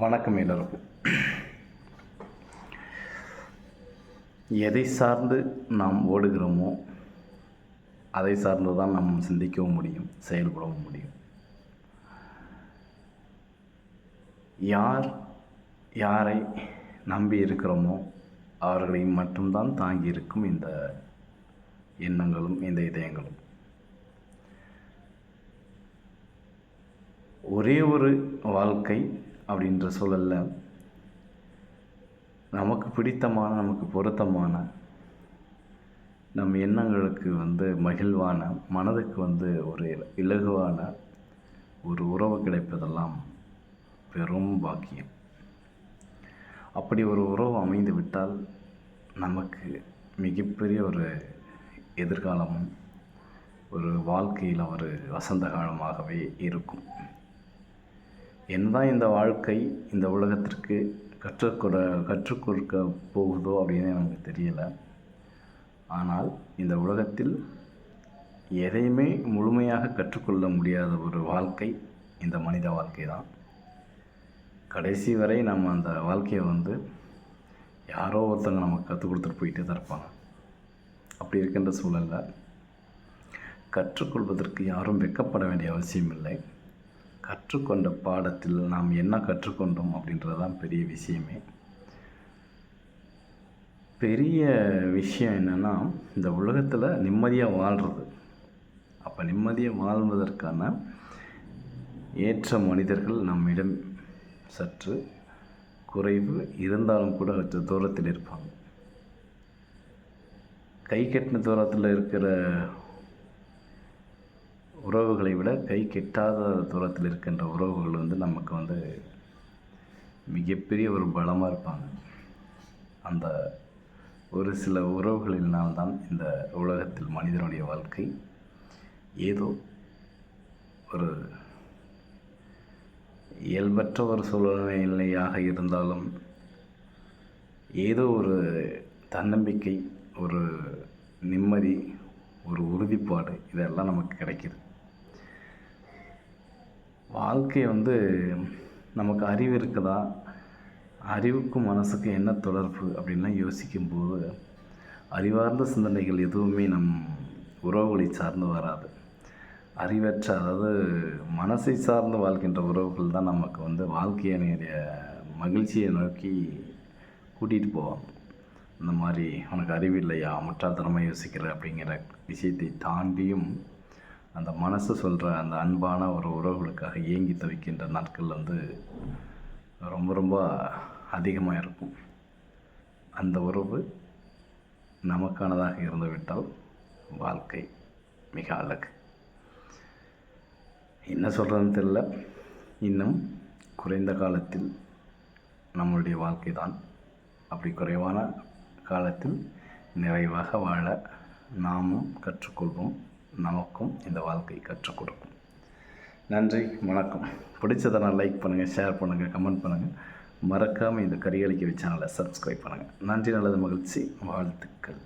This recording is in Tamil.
வணக்கம் எல்லோருக்கும். எதை சார்ந்து நாம் ஓடுகிறோமோ அதை சார்ந்து தான் நாம் சிந்திக்கவும் முடியும், செயல்படவும் முடியும். யாரை நம்பி இருக்கிறோமோ அவர்களை மட்டும்தான் தாங்கி இருக்கும் இந்த எண்ணங்களும் இந்த இதயங்களும். ஒரே ஒரு வாழ்க்கை அப்படின்ற சூழலில் நமக்கு பிடித்தமான, நமக்கு பொருத்தமான, நம் எண்ணங்களுக்கு மகிழ்வான, மனதுக்கு ஒரு இலகுவான ஒரு உறவு கிடைப்பதெல்லாம் பெரும் பாக்கியம். அப்படி ஒரு உறவு அமைந்து விட்டால் நமக்கு மிகப்பெரிய ஒரு எதிர்காலமும் ஒரு வாழ்க்கையில் ஒரு வசந்த காலமாகவே இருக்கும். என்னதான் இந்த வாழ்க்கை இந்த உலகத்திற்கு கற்றுக் கொடுக்க போகுதோ அப்படின்னு நமக்கு தெரியலை. ஆனால் இந்த உலகத்தில் எதையுமே முழுமையாக கற்றுக்கொள்ள முடியாத ஒரு வாழ்க்கை இந்த மனித வாழ்க்கை தான். கடைசி வரை நம்ம அந்த வாழ்க்கையை யாரோ ஒருத்தங்க நமக்கு கற்றுக் கொடுத்துட்டு போயிட்டே தான் இருப்பாங்க. அப்படி இருக்கின்ற சூழலில் கற்றுக்கொள்வதற்கு யாரும் வெட்கப்பட வேண்டிய அவசியம் இல்லை. கற்றுக்கொண்ட பாடத்தில் நாம் என்ன கற்றுக்கொண்டோம் அப்படின்றது தான் பெரிய விஷயமே. பெரிய விஷயம் என்னென்னா, இந்த உலகத்தில் நிம்மதியாக வாழ்கிறது. அப்போ நிம்மதியாக வாழ்வதற்கான ஏற்ற மனிதர்கள் நம்மிடம் சற்று குறைவு இருந்தாலும் கூட சற்று தூரத்தில் இருப்பாங்க. கை கெட்டின தூரத்தில் இருக்கிற உறவுகளை விட கை கெட்டாத தூரத்தில் இருக்கின்ற உறவுகள் நமக்கு மிகப்பெரிய ஒரு பலமாக இருப்பாங்க. அந்த ஒரு சில உறவுகளினால்தான் இந்த உலகத்தில் மனிதனுடைய வாழ்க்கை ஏதோ ஒரு இயல்பற்ற ஒரு சூழ்நிலையாக இருந்தாலும் ஏதோ ஒரு தன்னம்பிக்கை, ஒரு நிம்மதி, ஒரு உறுதிப்பாடு இதெல்லாம் நமக்கு கிடைக்கிது. வாழ்க்கை நமக்கு அறிவு இருக்குதா, அறிவுக்கும் மனசுக்கும் என்ன தொடர்பு அப்படின்லாம் யோசிக்கும்போது அறிவார்ந்த சிந்தனைகள் எதுவுமே நம் உறவுகளை சார்ந்து வராது. அறிவற்ற, அதாவது மனசை சார்ந்து வாழ்கின்ற உறவுகள் தான் நமக்கு வாழ்க்கையினுடைய மகிழ்ச்சியை நோக்கி கூட்டிகிட்டு போவாங்க. இந்த மாதிரி உனக்கு அறிவு இல்லையா, முட்டாள்தனமாக யோசிக்கிற அப்படிங்கிற விஷயத்தை தாண்டியும் அந்த மனசு சொல்கிற அந்த அன்பான ஒரு உறவுகளுக்காக ஏங்கி தவிக்கின்ற நாட்கள் ரொம்ப ரொம்ப அதிகமாக இருக்கும். அந்த உறவு நமக்கானதாக இருந்துவிட்டால் வாழ்க்கை மிக அழகு. என்ன சொல்கிறதுன்னு தெரியல. இன்னும் குறைந்த காலத்தில் நம்மளுடைய வாழ்க்கை தான். அப்படி குறைவான காலத்தில் நிறைவாக வாழ நாமும் கற்றுக்கொள்வோம். நமக்கும் இந்த வாழ்க்கை கற்றுக் கொடுக்கும். நன்றி, வணக்கம். பிடிச்சதனால் லைக் பண்ணுங்கள், ஷேர் பண்ணுங்கள், கமெண்ட் பண்ணுங்கள். மறக்காமல் இந்த கரியலிக்கவி சேனலை சப்ஸ்கிரைப் பண்ணுங்கள். நன்றி, நல்லது, மகிழ்ச்சி, வாழ்த்துக்கள்.